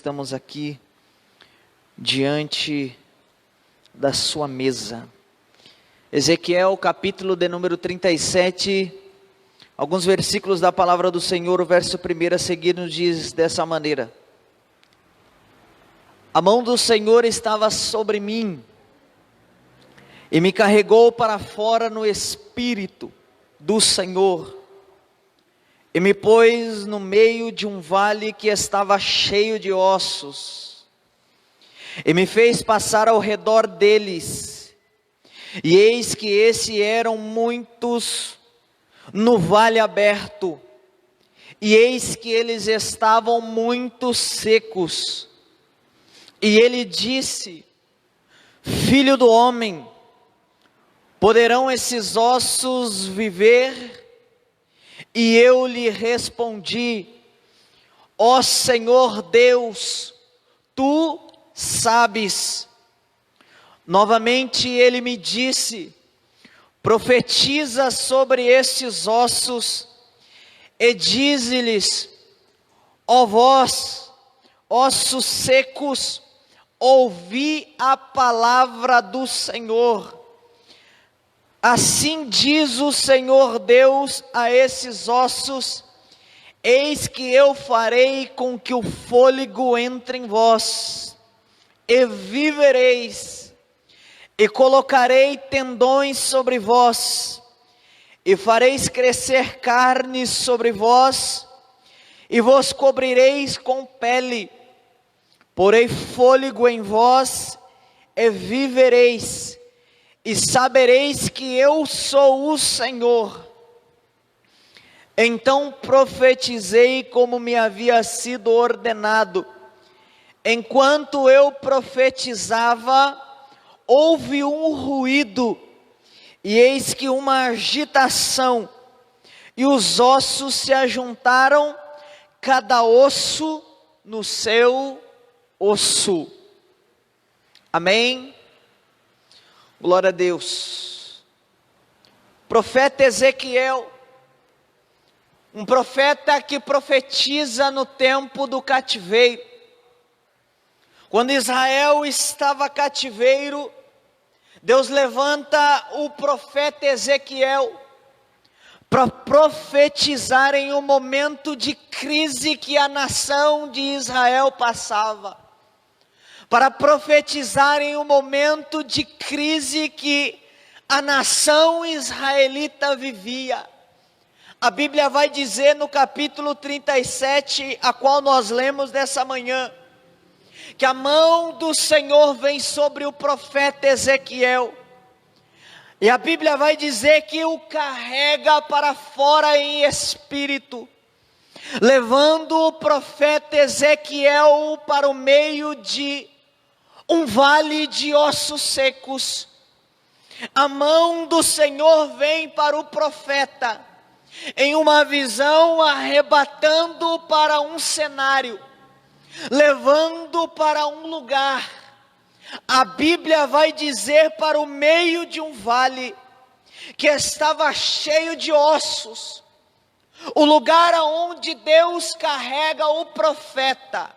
estamos aqui diante da sua mesa. Ezequiel, capítulo de número 37, alguns versículos da palavra do Senhor, o verso 1 a seguir nos diz dessa maneira: a mão do Senhor estava sobre mim, e me carregou para fora no Espírito do Senhor, e me pôs no meio de um vale que estava cheio de ossos, e me fez passar ao redor deles, e eis que eram muitos no vale aberto, e eis que eles estavam muito secos. E ele disse: filho do homem, poderão esses ossos viver? E eu lhe respondi: ó Senhor Deus, tu sabes. Novamente ele me disse: profetiza sobre estes ossos e dize-lhes: ó vós, ossos secos, ouvi a palavra do Senhor. Assim diz o Senhor Deus a esses ossos: eis que eu farei com que o fôlego entre em vós, e vivereis, e colocarei tendões sobre vós, e fareis crescer carne sobre vós, e vos cobrireis com pele, porei fôlego em vós, e vivereis, e sabereis que eu sou o Senhor. Então profetizei como me havia sido ordenado. Enquanto eu profetizava, houve um ruído, e eis que uma agitação, e os ossos se ajuntaram, cada osso no seu osso. Amém? Glória a Deus. Profeta Ezequiel, um profeta que profetiza no tempo do cativeiro. Quando Israel estava cativeiro, Deus levanta o profeta Ezequiel para profetizar em um momento de crise que a nação de Israel passava, para profetizar em um momento de crise que a nação israelita vivia. A Bíblia vai dizer no capítulo 37, a qual nós lemos dessa manhã, que a mão do Senhor vem sobre o profeta Ezequiel, e a Bíblia vai dizer que o carrega para fora em espírito, levando o profeta Ezequiel para o meio de um vale de ossos secos. A mão do Senhor vem para o profeta, em uma visão, arrebatando para um cenário, levando para um lugar. A Bíblia vai dizer para o meio de um vale, que estava cheio de ossos, o lugar aonde Deus carrega o profeta,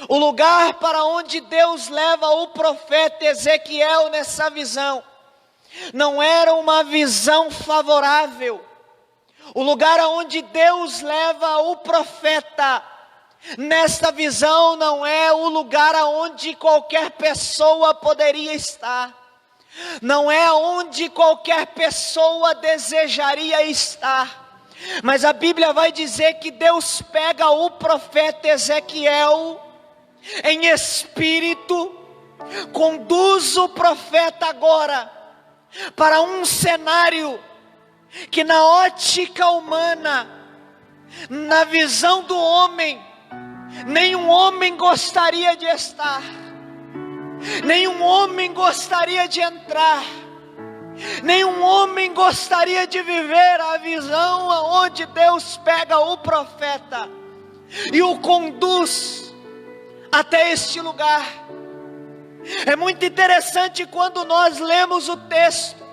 o lugar para onde Deus leva o profeta Ezequiel nessa visão, não era uma visão favorável. O lugar aonde Deus leva o profeta, nesta visão, não é o lugar aonde qualquer pessoa poderia estar, não é onde qualquer pessoa desejaria estar, mas a Bíblia vai dizer que Deus pega o profeta Ezequiel em espírito, conduz o profeta agora para um cenário que na ótica humana, na visão do homem, nenhum homem gostaria de estar, nenhum homem gostaria de entrar, nenhum homem gostaria de viver a visão onde Deus pega o profeta e o conduz até este lugar. É muito interessante quando nós lemos o texto,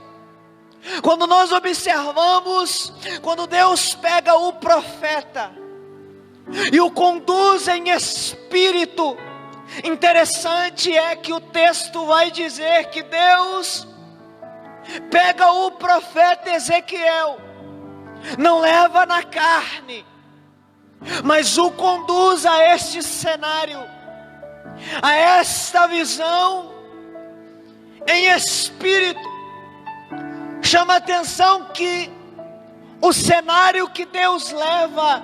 quando nós observamos, quando Deus pega o profeta, e o conduz em espírito. Interessante é que o texto vai dizer que Deus pega o profeta Ezequiel, não leva na carne, mas o conduz a este cenário, a esta visão em espírito. Chama atenção que o cenário que Deus leva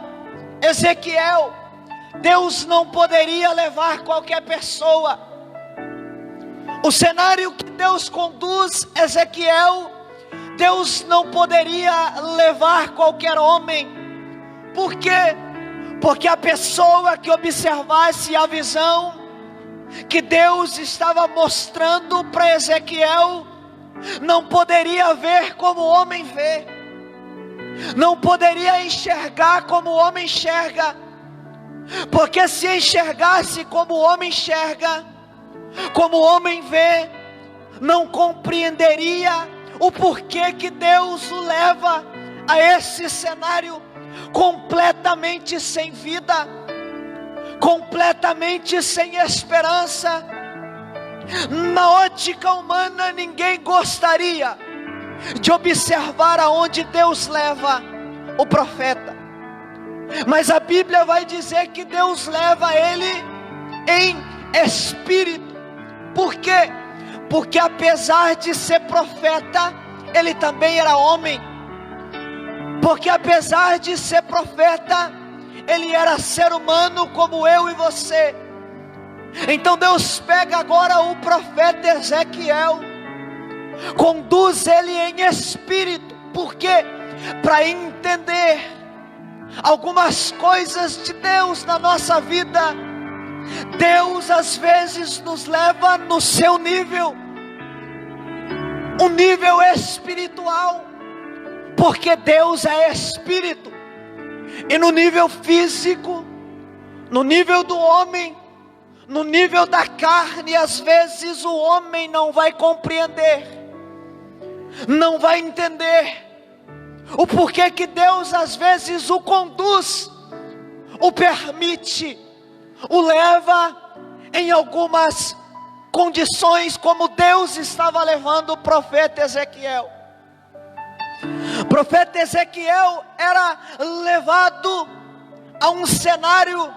Ezequiel, Deus não poderia levar qualquer pessoa. O cenário que Deus conduz Ezequiel, Deus não poderia levar qualquer homem. Por quê? Porque a pessoa que observasse a visão que Deus estava mostrando para Ezequiel, não poderia ver como o homem vê, não poderia enxergar como o homem enxerga, porque se enxergasse como o homem enxerga, como o homem vê, não compreenderia o porquê que Deus o leva a esse cenário completamente sem vida, completamente sem esperança. Na ótica humana, ninguém gostaria de observar aonde Deus leva o profeta, mas a Bíblia vai dizer que Deus leva ele em espírito. Por quê? Porque apesar de ser profeta, ele também era homem. Porque apesar de ser profeta, ele era ser humano como eu e você. Então Deus pega agora o profeta Ezequiel, conduz ele em espírito. Por quê? Para entender algumas coisas de Deus na nossa vida. Deus às vezes nos leva no seu nível, um nível espiritual, porque Deus é espírito. E no nível físico, no nível do homem, no nível da carne, às vezes o homem não vai compreender, não vai entender o porquê que Deus às vezes o conduz, o permite, o leva em algumas condições, como Deus estava levando o profeta Ezequiel. O profeta Ezequiel era levado a um cenário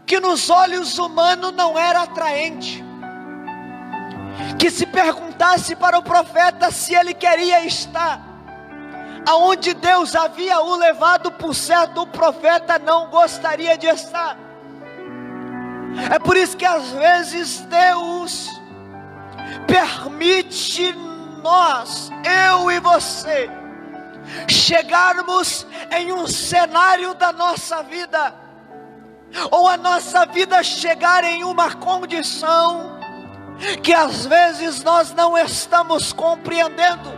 que nos olhos humanos não era atraente, que se perguntasse para o profeta se ele queria estar aonde Deus havia o levado, por certo o profeta não gostaria de estar. É por isso que às vezes Deus permite nós, eu e você, chegarmos em um cenário da nossa vida, ou a nossa vida chegar em uma condição que às vezes nós não estamos compreendendo,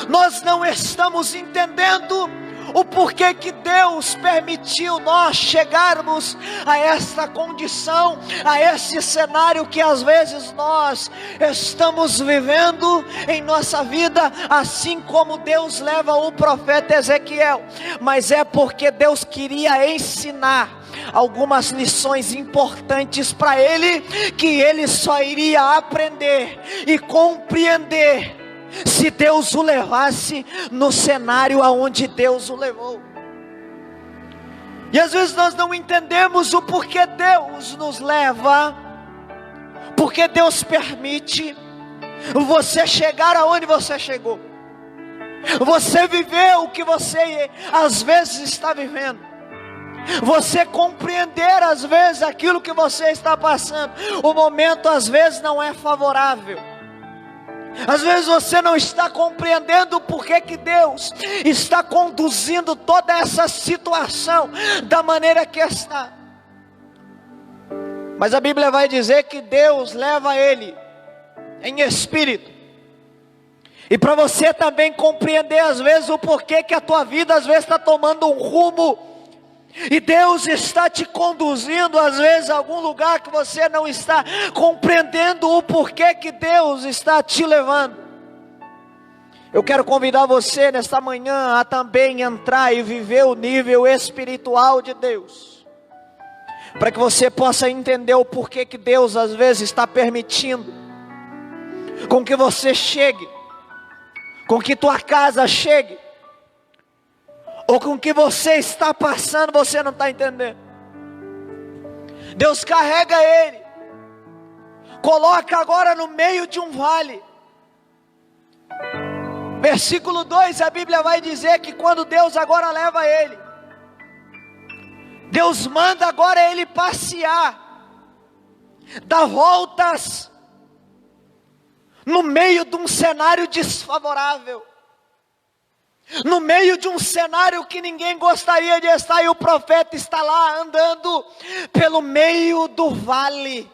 nós não estamos entendendo o porquê que Deus permitiu nós chegarmos a esta condição, a esse cenário que às vezes nós estamos vivendo em nossa vida, assim como Deus leva o profeta Ezequiel. Mas é porque Deus queria ensinar algumas lições importantes para ele, que ele só iria aprender e compreender se Deus o levasse no cenário aonde Deus o levou. E às vezes nós não entendemos o porquê Deus nos leva, porque Deus permite você chegar aonde você chegou, você viver o que você às vezes está vivendo, você compreender às vezes aquilo que você está passando. O momento às vezes não é favorável, às vezes você não está compreendendo por que Deus está conduzindo toda essa situação da maneira que está. Mas a Bíblia vai dizer que Deus leva ele em espírito. E para você também compreender às vezes o porquê que a tua vida às vezes está tomando um rumo, e Deus está te conduzindo às vezes a algum lugar que você não está compreendendo o porquê que Deus está te levando. Eu quero convidar você nesta manhã a também entrar e viver o nível espiritual de Deus, para que você possa entender o porquê que Deus às vezes está permitindo com que você chegue, com que tua casa chegue, ou com que você está passando, você não está entendendo. Deus carrega ele, coloca agora no meio de um vale. Versículo 2, a Bíblia vai dizer que quando Deus agora leva ele, Deus manda agora ele passear, dar voltas, no meio de um cenário desfavorável, no meio de um cenário que ninguém gostaria de estar, e o profeta está lá andando pelo meio do vale,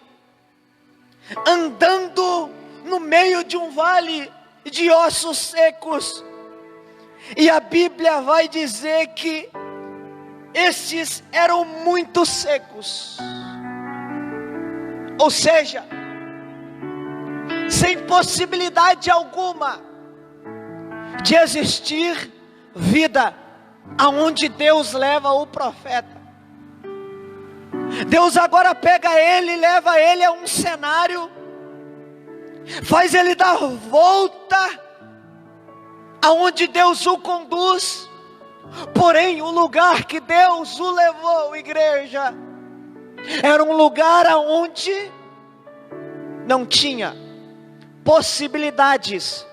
andando no meio de um vale de ossos secos, e a Bíblia vai dizer que esses eram muito secos, ou seja, sem possibilidade alguma de existir vida aonde Deus leva o profeta. Deus agora pega ele e leva ele a um cenário, faz ele dar volta aonde Deus o conduz. Porém, o lugar que Deus o levou, igreja, era um lugar aonde não tinha possibilidades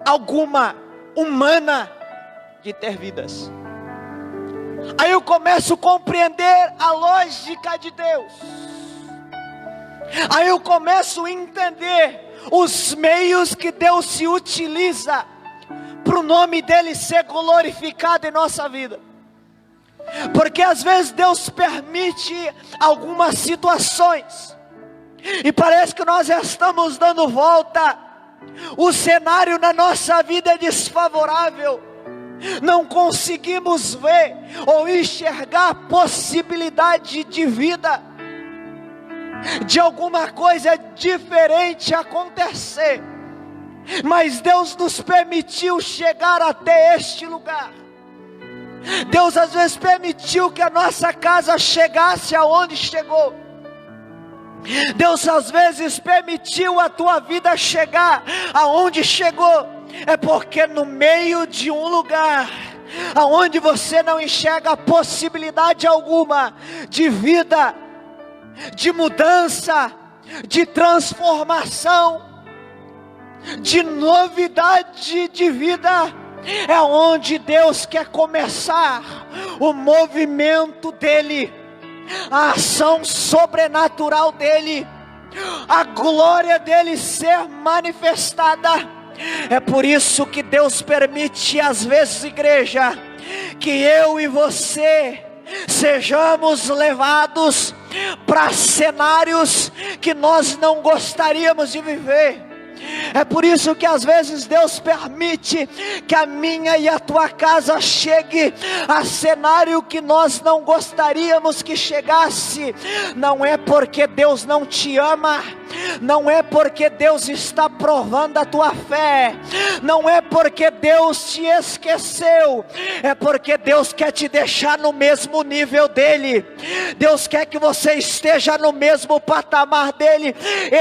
alguma humana de ter vidas. Aí eu começo a compreender a lógica de Deus. Aí eu começo a entender os meios que Deus se utiliza para o nome dele ser glorificado em nossa vida. Porque às vezes Deus permite algumas situações, e parece que nós estamos dando volta, o cenário na nossa vida é desfavorável, não conseguimos ver ou enxergar a possibilidade de vida, de alguma coisa diferente acontecer. Mas Deus nos permitiu chegar até este lugar. Deus às vezes permitiu que a nossa casa chegasse aonde chegou. Deus às vezes permitiu a tua vida chegar aonde chegou. É porque no meio de um lugar aonde você não enxerga possibilidade alguma de vida, de mudança, de transformação, de novidade de vida, é onde Deus quer começar o movimento dele, a ação sobrenatural dele, a glória dele ser manifestada. É por isso que Deus permite às vezes, igreja, que eu e você sejamos levados para cenários que nós não gostaríamos de viver. É por isso que às vezes Deus permite que a minha e a tua casa chegue a cenário que nós não gostaríamos que chegasse. Não é porque Deus não te ama, não é porque Deus está provando a tua fé, não é porque Deus te esqueceu, é porque Deus quer te deixar no mesmo nível dele. Deus quer que você esteja no mesmo patamar dele,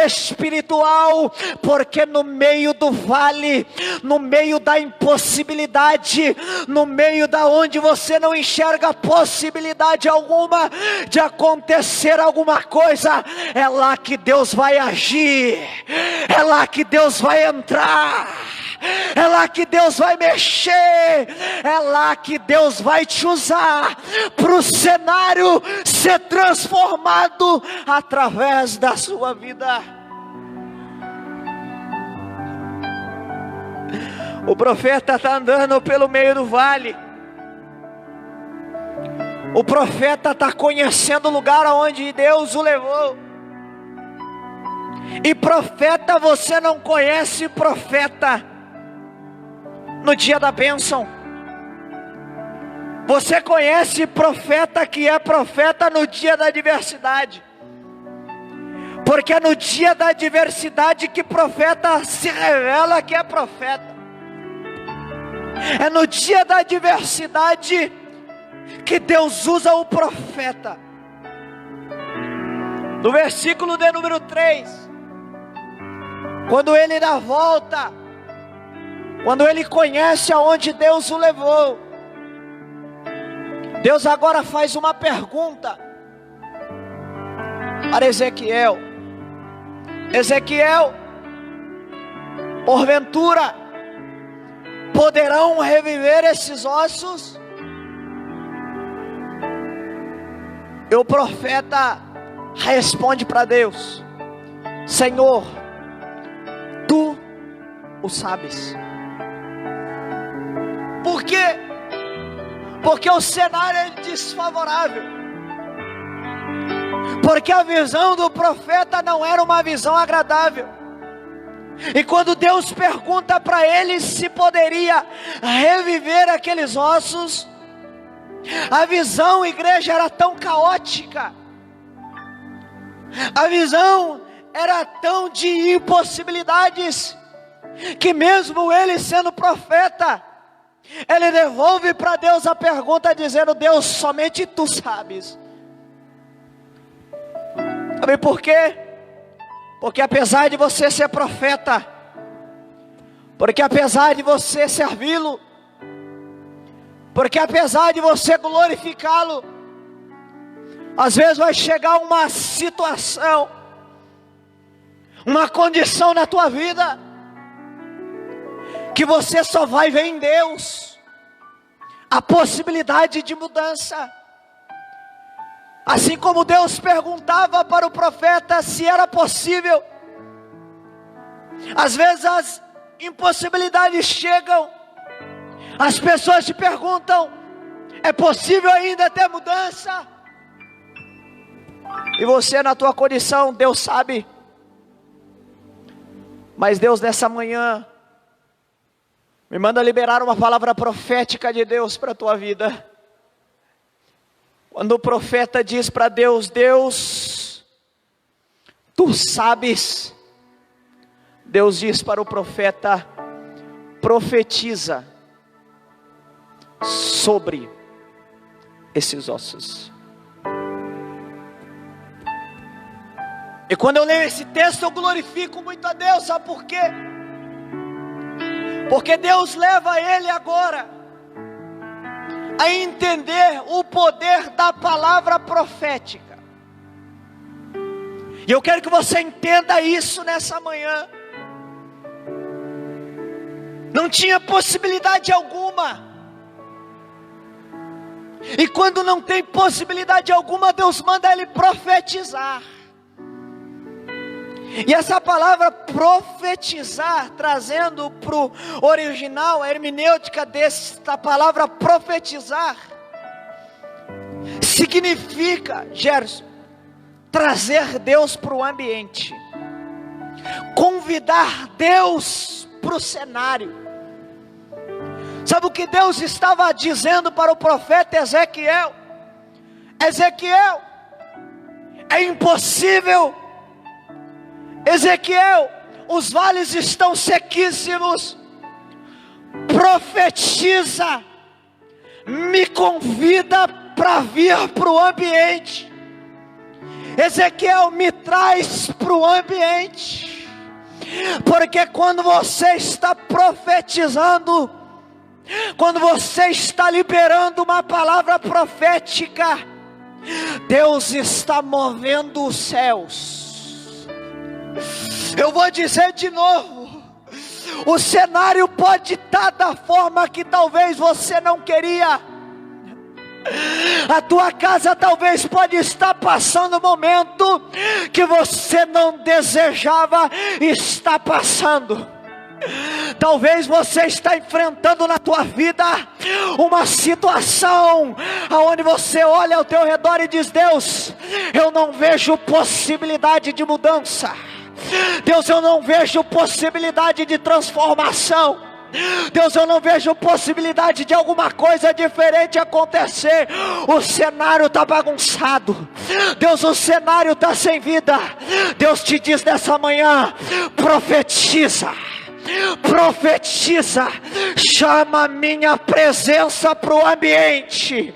espiritual, porque no meio do vale, no meio da impossibilidade, no meio da onde você não enxerga possibilidade alguma de acontecer alguma coisa, é lá que Deus vai agir, é lá que Deus vai entrar, é lá que Deus vai mexer, é lá que Deus vai te usar para o cenário ser transformado através da sua vida. O profeta está andando pelo meio do vale. O profeta está conhecendo o lugar onde Deus o levou. E profeta, você não conhece profeta no dia da bênção. Você conhece profeta que é profeta no dia da adversidade. Porque é no dia da adversidade que profeta se revela que é profeta. É no dia da adversidade que Deus usa o profeta. No versículo de número 3, quando ele dá volta, quando ele conhece aonde Deus o levou, Deus agora faz uma pergunta para Ezequiel: Ezequiel, porventura poderão reviver esses ossos? E o profeta responde para Deus: Senhor, tu o sabes. Por quê? Porque o cenário é desfavorável. Porque a visão do profeta não era uma visão agradável. E quando Deus pergunta para ele se poderia reviver aqueles ossos, a visão, igreja, era tão caótica. A visão era tão de impossibilidades, que mesmo ele sendo profeta, ele devolve para Deus a pergunta dizendo: Deus, somente tu sabes. Sabe por quê? Porque apesar de você ser profeta, porque apesar de você servi-lo, porque apesar de você glorificá-lo, às vezes vai chegar uma situação, uma condição na tua vida, que você só vai ver em Deus a possibilidade de mudança. Assim como Deus perguntava para o profeta se era possível, às vezes as impossibilidades chegam, as pessoas te perguntam: é possível ainda ter mudança? E você, na tua condição, Deus sabe. Mas Deus, nessa manhã, me manda liberar uma palavra profética de Deus para a tua vida. Quando o profeta diz para Deus: Deus, tu sabes. Deus diz para o profeta: profetiza sobre esses ossos. E quando eu leio esse texto, eu glorifico muito a Deus. Sabe por quê? Porque Deus leva ele agora a entender o poder da palavra profética. E eu quero que você entenda isso nessa manhã. Não tinha possibilidade alguma. E quando não tem possibilidade alguma, Deus manda ele profetizar. E essa palavra profetizar, trazendo para o original, a hermenêutica desta palavra profetizar, significa, Gerson, trazer Deus para o ambiente, convidar Deus para o cenário. Sabe o que Deus estava dizendo para o profeta Ezequiel? Ezequiel, é impossível. Ezequiel, os vales estão sequíssimos. Profetiza, me convida para vir para o ambiente. Ezequiel, me traz para o ambiente. Porque quando você está profetizando, quando você está liberando uma palavra profética, Deus está movendo os céus. Eu vou dizer de novo: o cenário pode estar da forma que talvez você não queria. A tua casa talvez pode estar passando um momento que você não desejava estar passando. Talvez você está enfrentando na tua vida uma situação onde você olha ao teu redor e diz: Deus, eu não vejo possibilidade de mudança. Deus, eu não vejo possibilidade de transformação. Deus, eu não vejo possibilidade de alguma coisa diferente acontecer. O cenário está bagunçado. Deus, o cenário está sem vida. Deus te diz nessa manhã: profetiza. Profetiza, chama a minha presença para o ambiente,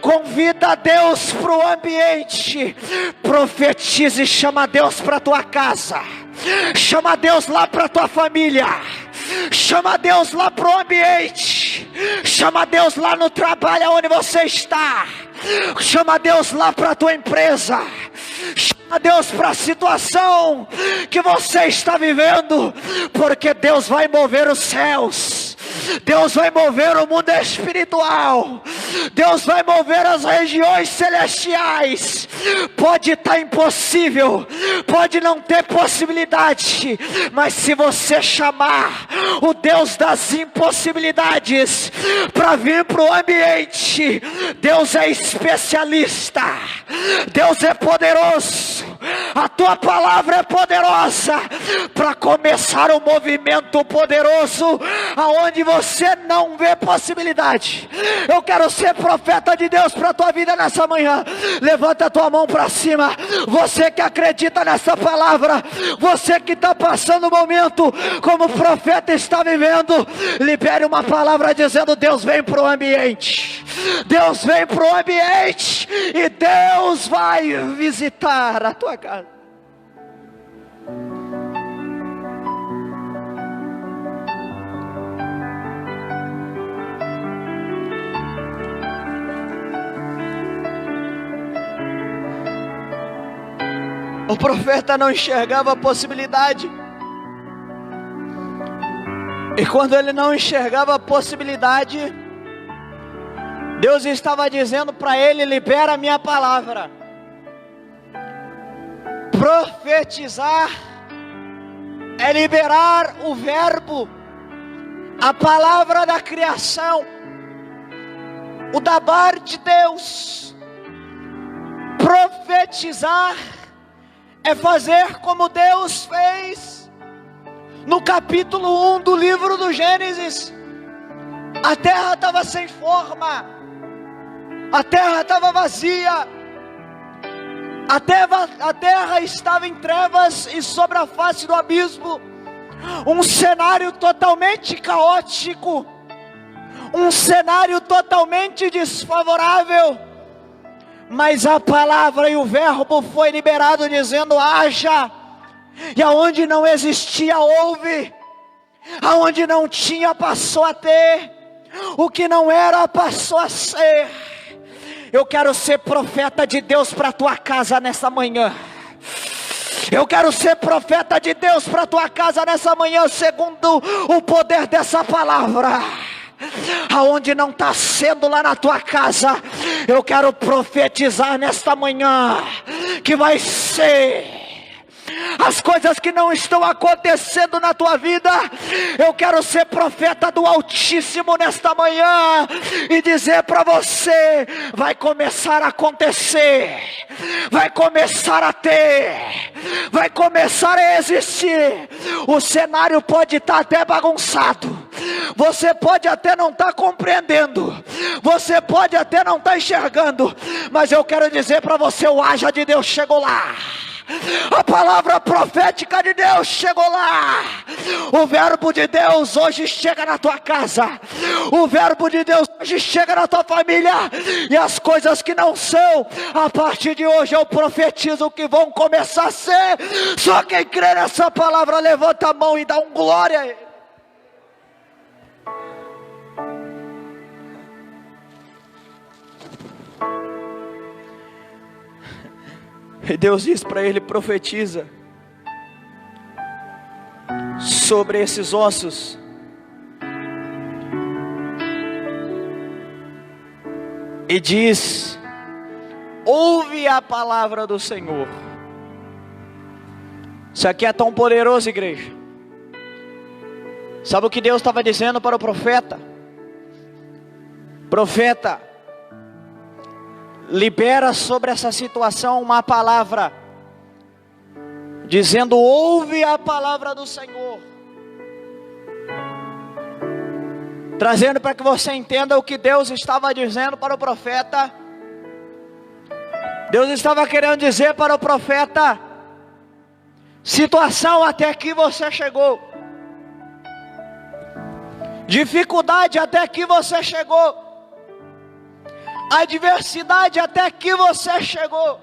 convida Deus para o ambiente, profetiza e chama Deus para a tua casa, chama Deus lá para a tua família, chama Deus lá para o ambiente, chama Deus lá no trabalho onde você está, chama Deus lá para a tua empresa, chama Deus para a situação que você está vivendo, porque Deus vai mover os céus, Deus vai mover o mundo espiritual, Deus vai mover as regiões celestiais. Pode estar impossível, pode não ter possibilidade, mas se você chamar o Deus das impossibilidades para vir para o ambiente, Deus é especialista, Deus é poderoso, a tua palavra é poderosa para começar um movimento poderoso aonde você não vê possibilidade. Eu quero ser profeta de Deus para a tua vida nessa manhã. Levanta a tua mão para cima, você que acredita nessa palavra, você que está passando o momento como o profeta está vivendo, libere uma palavra dizendo: Deus vem para o ambiente, Deus vem para o ambiente, e Deus vai visitar a tua casa. O profeta não enxergava a possibilidade, e quando ele não enxergava a possibilidade, Deus estava dizendo para ele: libera a minha palavra. Profetizar é liberar o verbo, a palavra da criação, o dabar de Deus. Profetizar é fazer como Deus fez no capítulo 1 do livro do Gênesis. A terra estava sem forma, a terra estava vazia, a terra estava em trevas e sobre a face do abismo, um cenário totalmente caótico, um cenário totalmente desfavorável. Mas a palavra e o verbo foi liberado dizendo: haja. E aonde não existia, houve. Aonde não tinha, passou a ter. O que não era, passou a ser. Eu quero ser profeta de Deus para a tua casa nessa manhã. Eu quero ser profeta de Deus para a tua casa nessa manhã, segundo o poder dessa palavra. Aonde não está sendo lá na tua casa, eu quero profetizar nesta manhã que vai ser. As coisas que não estão acontecendo na tua vida, eu quero ser profeta do Altíssimo nesta manhã e dizer para você: vai começar a acontecer, vai começar a ter, vai começar a existir. O cenário pode estar até bagunçado, você pode até não estar compreendendo, você pode até não estar enxergando, mas eu quero dizer para você: o haja de Deus chegou lá. A palavra profética de Deus chegou lá. O verbo de Deus hoje chega na tua casa. O verbo de Deus hoje chega na tua família. E as coisas que não são, a partir de hoje eu profetizo que vão começar a ser. Só quem crê nessa palavra levanta a mão e dá um glória a Ele. E Deus diz para ele: profetiza sobre esses ossos. E diz: ouve a palavra do Senhor. Isso aqui é tão poderoso, igreja. Sabe o que Deus estava dizendo para o profeta? Profeta, libera sobre essa situação uma palavra, dizendo: ouve a palavra do Senhor. Trazendo para que você entenda o que Deus estava dizendo para o profeta. Deus estava querendo dizer para o profeta: situação, até aqui você chegou. dificuldade até aqui você chegou, adversidade até aqui você chegou,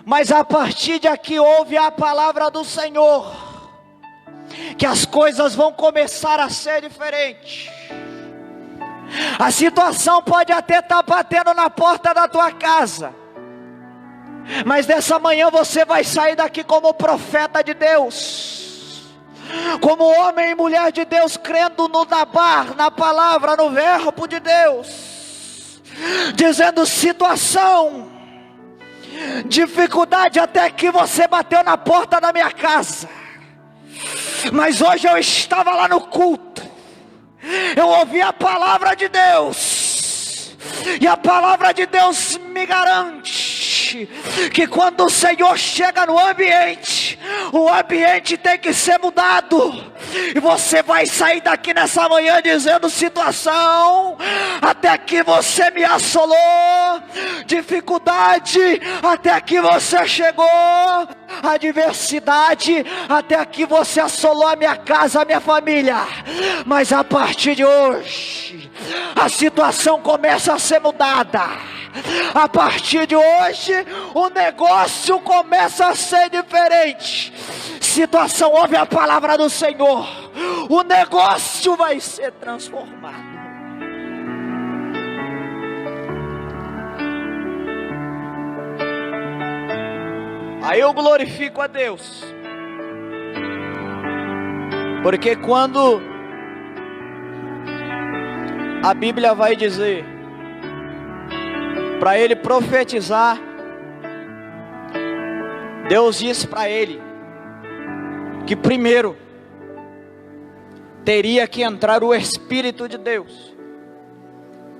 mas a partir de aqui ouve a palavra do Senhor, que as coisas vão começar a ser diferentes. A situação pode até estar batendo na porta da tua casa, mas dessa manhã você vai sair daqui como profeta de Deus, como homem e mulher de Deus, crendo no Nabar, na palavra, no verbo de Deus, dizendo: situação, dificuldade até aqui você bateu na porta da minha casa, mas hoje eu estava lá no culto, eu ouvi a palavra de Deus, e a palavra de Deus me garante que quando o Senhor chega no ambiente, o ambiente tem que ser mudado. E você vai sair daqui nessa manhã dizendo: situação, até aqui você me assolou, dificuldade, até aqui você chegou, adversidade, até aqui você assolou a minha casa, a minha família, mas a partir de hoje, a situação começa a ser mudada. A partir de hoje, o negócio começa a ser diferente. Situação, ouve a palavra do Senhor, o negócio vai ser transformado. Aí eu glorifico a Deus, porque quando a Bíblia vai dizer para ele profetizar, Deus disse para ele que primeiro teria que entrar o Espírito de Deus.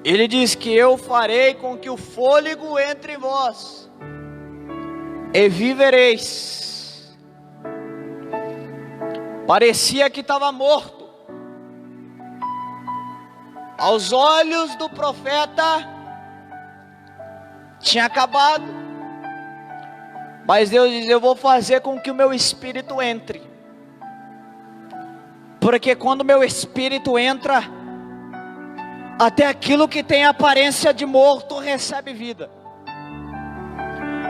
Ele diz que eu farei com que o fôlego entre em vós e vivereis. Parecia que estava morto aos olhos do profeta, tinha acabado, mas Deus diz: eu vou fazer com que o meu espírito entre, porque quando o meu espírito entra, até aquilo que tem aparência de morto recebe vida.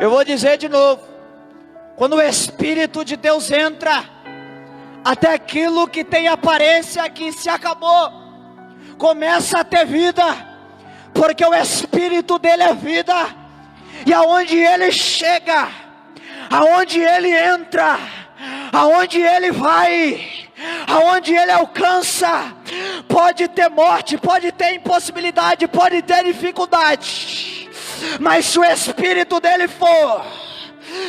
Eu vou dizer de novo: quando o Espírito de Deus entra, até aquilo que tem aparência que se acabou começa a ter vida, porque o Espírito dele é vida, e aonde ele chega, aonde ele entra, aonde ele vai, aonde ele alcança, pode ter morte, pode ter impossibilidade, pode ter dificuldade, mas se o Espírito dele for,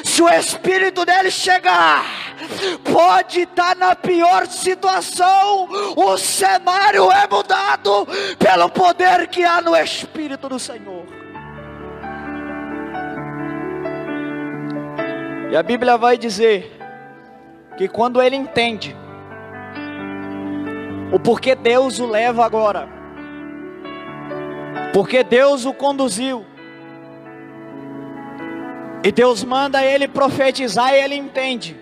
se o Espírito dele chegar, pode estar na pior situação, o cenário é mudado pelo poder que há no Espírito do Senhor. E a Bíblia vai dizer que quando ele entende o porquê Deus o leva agora, porque Deus o conduziu, e Deus manda ele profetizar, e ele entende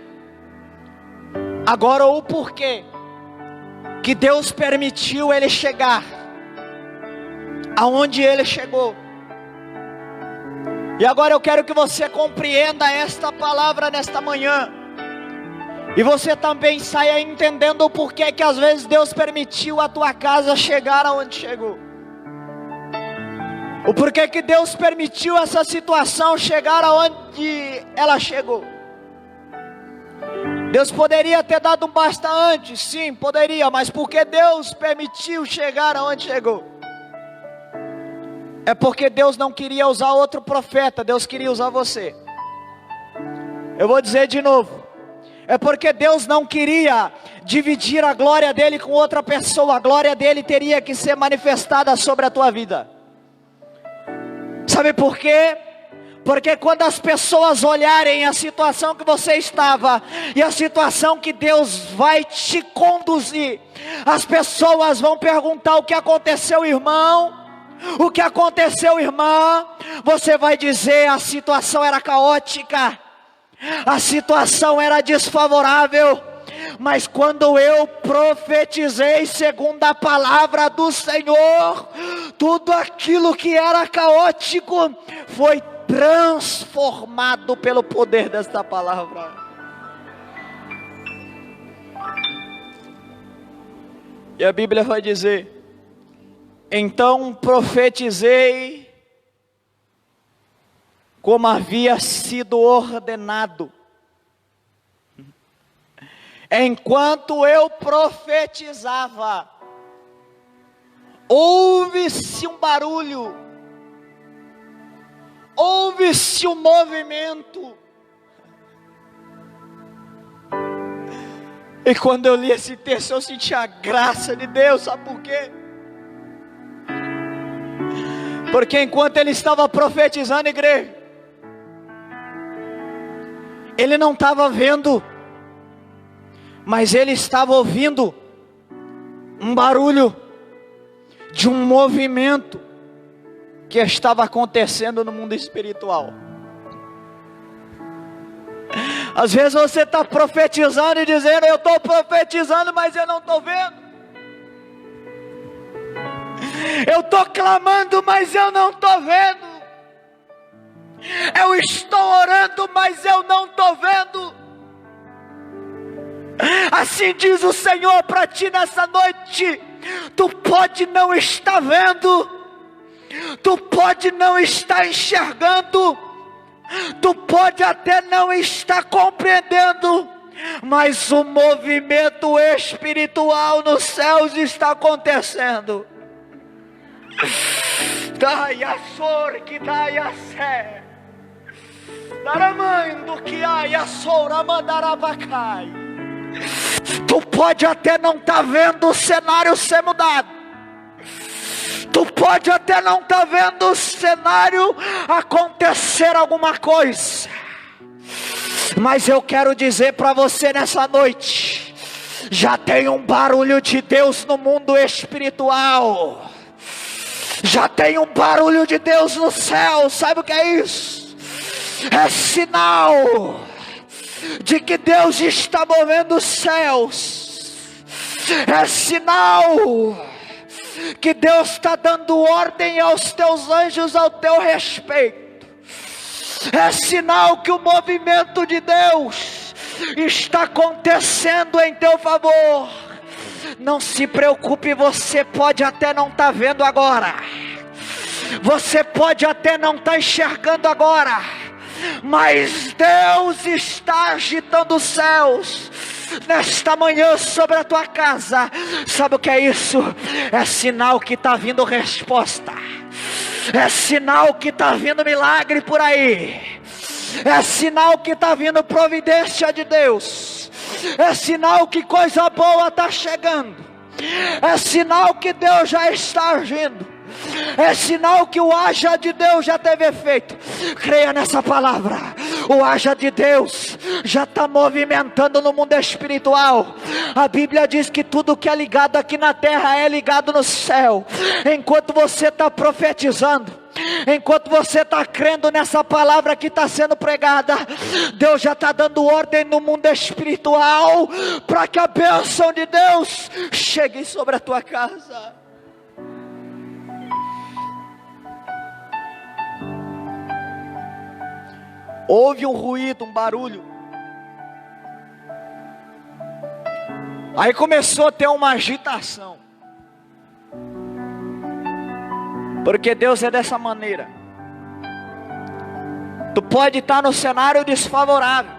agora o porquê que Deus permitiu ele chegar aonde ele chegou. E agora eu quero que você compreenda esta palavra nesta manhã, e você também saia entendendo o porquê que às vezes Deus permitiu a tua casa chegar aonde chegou, o porquê que Deus permitiu essa situação chegar aonde ela chegou. Deus poderia ter dado um basta antes, sim, poderia, mas porque Deus permitiu chegar aonde chegou? É porque Deus não queria usar outro profeta, Deus queria usar você. Eu vou dizer de novo: é porque Deus não queria dividir a glória dele com outra pessoa, a glória dele teria que ser manifestada sobre a tua vida. Sabe por quê? Porque quando as pessoas olharem a situação que você estava e a situação que Deus vai te conduzir, as pessoas vão perguntar: o que aconteceu, irmão? O que aconteceu, irmã? Você vai dizer: a situação era caótica, a situação era desfavorável, Mas quando eu profetizei segundo a palavra do Senhor, tudo aquilo que era caótico foi transformado pelo poder desta palavra. E a Bíblia vai dizer: então profetizei como havia sido ordenado. Enquanto eu profetizava, houve-se um barulho, houve-se um movimento. E quando eu li esse texto, eu senti a graça de Deus, sabe por quê? Porque enquanto ele estava profetizando, igreja, ele não estava vendo, mas ele estava ouvindo um barulho de um movimento que estava acontecendo no mundo espiritual. Às vezes você está profetizando e dizendo: eu estou profetizando, mas eu não estou vendo. Eu estou clamando, mas eu não estou vendo. Eu estou orando, mas eu não estou vendo. Assim diz o Senhor para ti nessa noite: tu pode não estar vendo, tu pode não estar enxergando, tu pode até não estar compreendendo, mas o movimento espiritual nos céus está acontecendo. Tu pode até não estar vendo o cenário ser mudado, tu pode até não estar vendo o cenário acontecer alguma coisa, mas eu quero dizer para você nessa noite: já tem um barulho de Deus no mundo espiritual, já tem um barulho de Deus no céu. Sabe o que é isso? É sinal de que Deus está movendo os céus, é sinal que Deus está dando ordem aos teus anjos ao teu respeito, é sinal que o movimento de Deus está acontecendo em teu favor. Não se preocupe, você pode até não estar vendo agora, você pode até não estar enxergando agora, mas Deus está agitando os céus nesta manhã sobre a tua casa. Sabe o que é isso? É sinal que está vindo resposta, é sinal que está vindo milagre por aí, é sinal que está vindo providência de Deus, é sinal que coisa boa está chegando, é sinal que Deus já está agindo, é sinal que o haja de Deus já teve efeito. Creia nessa palavra: o haja de Deus já está movimentando no mundo espiritual. A Bíblia diz que tudo que é ligado aqui na terra é ligado no céu. Enquanto você está profetizando, enquanto você está crendo nessa palavra que está sendo pregada, Deus já está dando ordem no mundo espiritual para que a bênção de Deus chegue sobre a tua casa. Houve um ruído, um barulho. Aí começou a ter uma agitação. Porque Deus é dessa maneira. Tu pode estar no cenário desfavorável,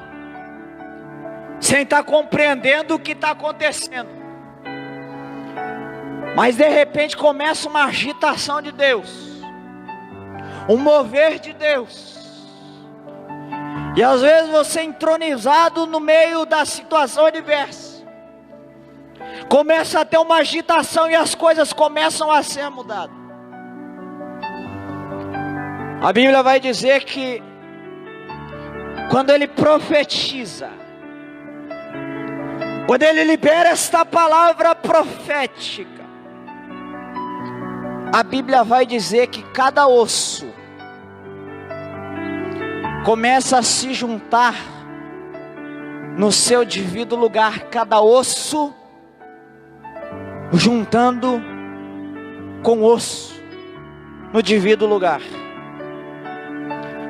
sem estar compreendendo o que está acontecendo, mas de repente começa uma agitação de Deus, um mover de Deus. E às vezes você entronizado no meio da situação adversa, começa a ter uma agitação e as coisas começam a ser mudadas. A Bíblia vai dizer que quando ele profetiza, quando ele libera esta palavra profética, a Bíblia vai dizer que cada osso começa a se juntar no seu devido lugar, cada osso juntando com osso no devido lugar.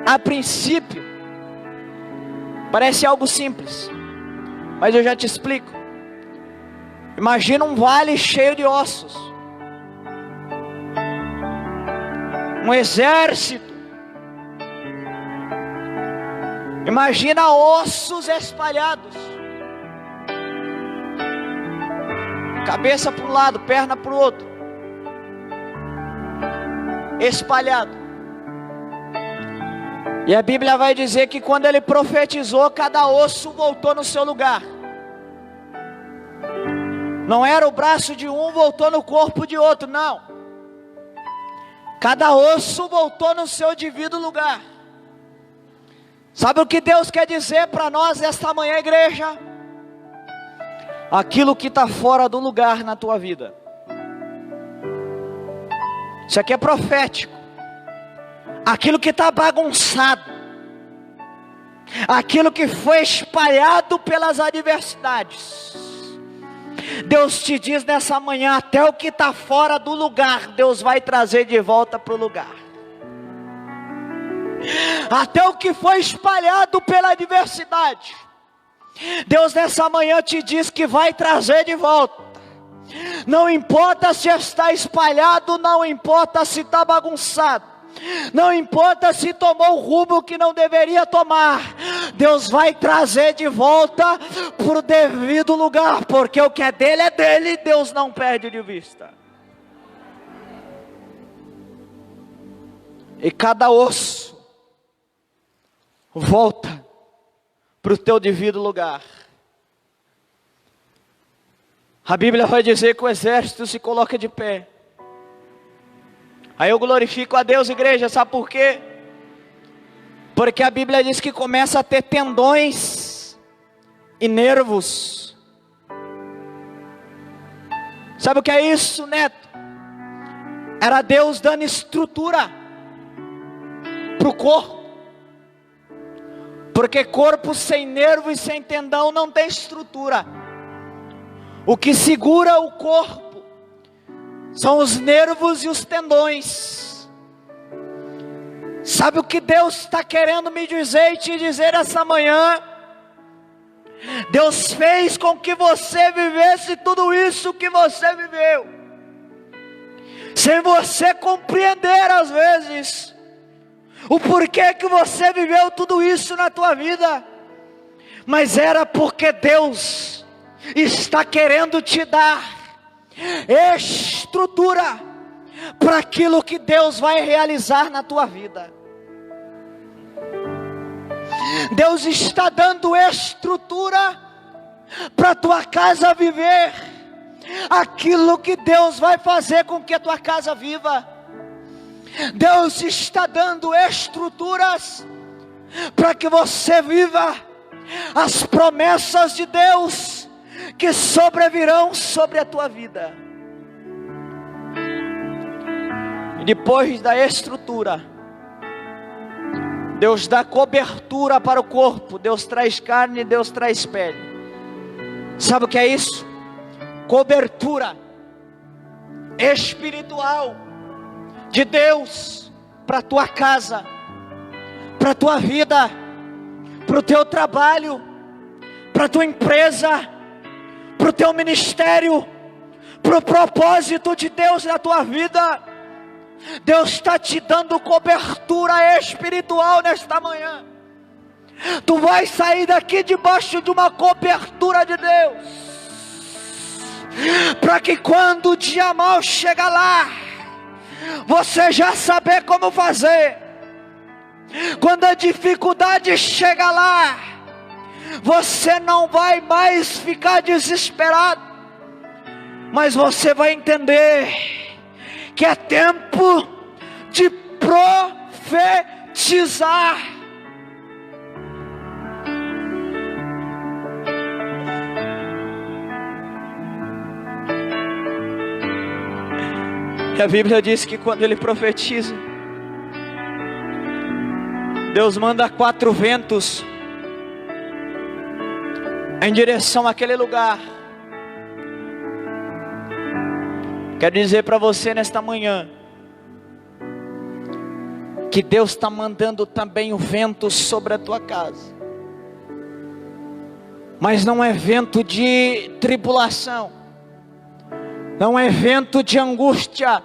A princípio parece algo simples, mas eu já te explico. Imagina um vale cheio de ossos, um exército. Imagina ossos espalhados, cabeça para um lado, perna para o outro, espalhado. E a Bíblia vai dizer que quando ele profetizou, cada osso voltou no seu lugar. Não era o braço de um voltou no corpo de outro, não. Cada osso voltou no seu devido lugar. Sabe o que Deus quer dizer para nós esta manhã, igreja? Aquilo que está fora do lugar na tua vida. Isso aqui é profético. Aquilo que está bagunçado, aquilo que foi espalhado pelas adversidades, Deus te diz nessa manhã, até o que está fora do lugar, Deus vai trazer de volta para o lugar. Até o que foi espalhado pela adversidade, Deus nessa manhã te diz que vai trazer de volta. Não importa se está espalhado, não importa se está bagunçado, não importa se tomou o rumo que não deveria tomar, Deus vai trazer de volta para o devido lugar, porque o que é dele, Deus não perde de vista. E cada osso volta para o teu devido lugar. A Bíblia vai dizer que o exército se coloca de pé. Aí eu glorifico a Deus, igreja, sabe por quê? Porque a Bíblia diz que começa a ter tendões e nervos. Sabe o que é isso, Neto? Era Deus dando estrutura para o corpo. Porque corpo sem nervo e sem tendão não tem estrutura. O que segura o corpo são os nervos e os tendões. Sabe o que Deus está querendo me dizer e te dizer essa manhã? Deus fez com que você vivesse tudo isso que você viveu, sem você compreender às vezes o porquê que você viveu tudo isso na tua vida. Mas era porque Deus está querendo te dar estrutura para aquilo que Deus vai realizar na tua vida. Deus está dando estrutura para a tua casa viver aquilo que Deus vai fazer com que a tua casa viva. Deus está dando estruturas para que você viva as promessas de Deus que sobrevirão sobre a tua vida. E depois da estrutura, Deus dá cobertura para o corpo. Deus traz carne, Deus traz pele. Sabe o que é isso? Cobertura espiritual de Deus para a tua casa, para a tua vida, para o teu trabalho, para a tua empresa, para o teu ministério, para o propósito de Deus na tua vida. Deus está te dando cobertura espiritual nesta manhã. Tu vai sair daqui debaixo de uma cobertura de Deus, para que quando o dia mau chegar lá, você já saber como fazer. Quando a dificuldade chega lá, você não vai mais ficar desesperado, mas você vai entender que é tempo de profetizar. E a Bíblia diz que quando ele profetiza, Deus manda 4 ventos em direção àquele lugar. Quero dizer para você nesta manhã, que Deus está mandando também o vento sobre a tua casa. Mas não é vento de tribulação, não é vento de angústia,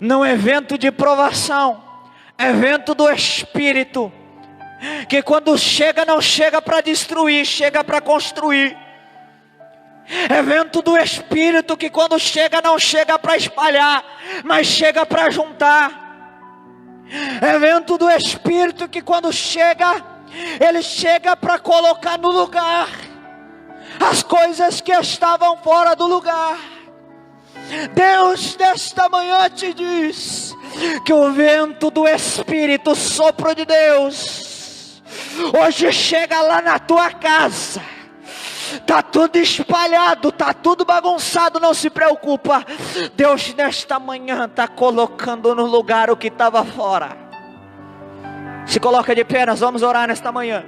não é vento de provação, é vento do Espírito, que quando chega, não chega para destruir, chega para construir. É vento do Espírito, que quando chega, não chega para espalhar, mas chega para juntar. É vento do Espírito, que quando chega, ele chega para colocar no lugar as coisas que estavam fora do lugar. Deus nesta manhã te diz que o vento do Espírito, o sopro de Deus, hoje chega lá na tua casa. Está tudo espalhado, está tudo bagunçado, não se preocupa. Deus nesta manhã está colocando no lugar o que estava fora. Se coloca de pé, nós vamos orar nesta manhã.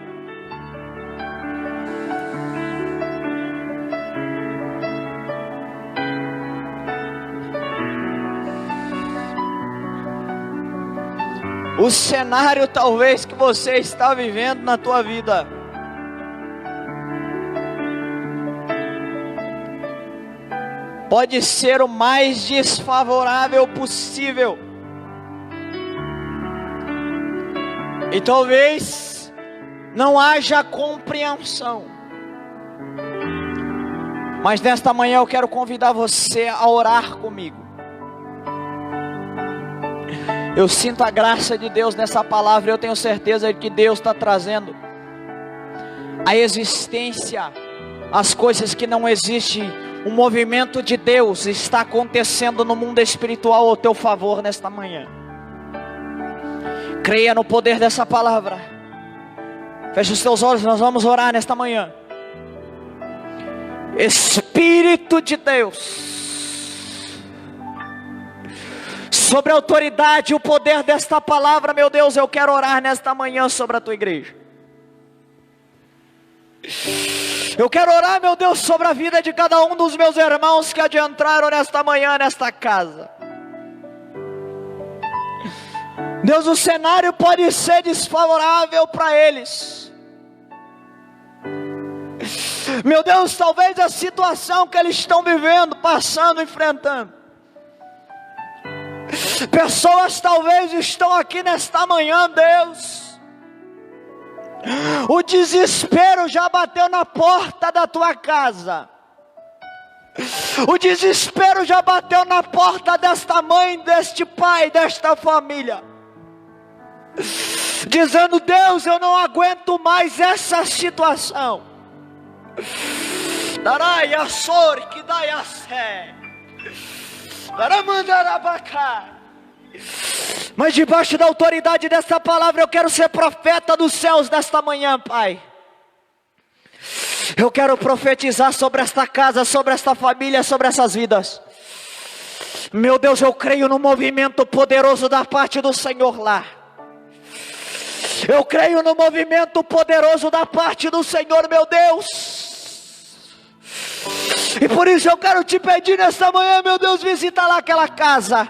O cenário talvez que você está vivendo na tua vida, pode ser o mais desfavorável possível. E talvez não haja compreensão. Mas nesta manhã eu quero convidar você a orar comigo. Eu sinto a graça de Deus nessa palavra. Eu tenho certeza de que Deus está trazendo a existência, as coisas que não existem. O movimento de Deus está acontecendo no mundo espiritual ao teu favor nesta manhã. Creia no poder dessa palavra. Feche os teus olhos, nós vamos orar nesta manhã. Espírito de Deus, sobre a autoridade e o poder desta palavra, meu Deus, eu quero orar nesta manhã sobre a tua igreja. Eu quero orar, meu Deus, sobre a vida de cada um dos meus irmãos que adentraram nesta manhã, nesta casa. Deus, o cenário pode ser desfavorável para eles. Meu Deus, talvez a situação que eles estão vivendo, passando, enfrentando. Pessoas talvez estão aqui nesta manhã, Deus. O desespero já bateu na porta da tua casa. O desespero já bateu na porta desta mãe, deste pai, desta família, dizendo: Deus, eu não aguento mais essa situação. Mas debaixo da autoridade dessa palavra, eu quero ser profeta dos céus nesta manhã, Pai. Eu quero profetizar sobre esta casa, sobre esta família, sobre essas vidas. Meu Deus, eu creio no movimento poderoso da parte do Senhor lá. Eu creio no movimento poderoso da parte do Senhor, meu Deus. E por isso eu quero te pedir nesta manhã, meu Deus, visita lá aquela casa.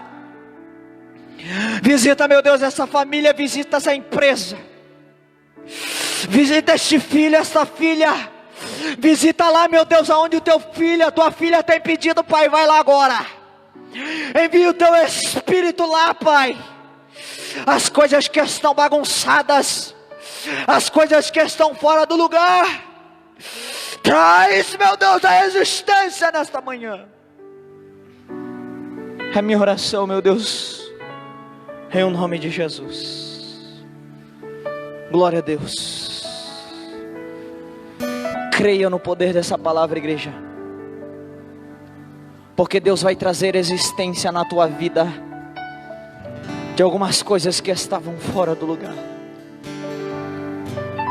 Visita, meu Deus, essa família, visita essa empresa. Visita este filho, esta filha. Visita lá, meu Deus, aonde o teu filho, a tua filha tem pedido, Pai, vai lá agora. Envia o teu Espírito lá, Pai. As coisas que estão bagunçadas, as coisas que estão fora do lugar, traz, meu Deus, a existência nesta manhã. É minha oração, meu Deus, em nome de Jesus. Glória a Deus. Creia no poder dessa palavra, igreja, porque Deus vai trazer existência na tua vida de algumas coisas que estavam fora do lugar.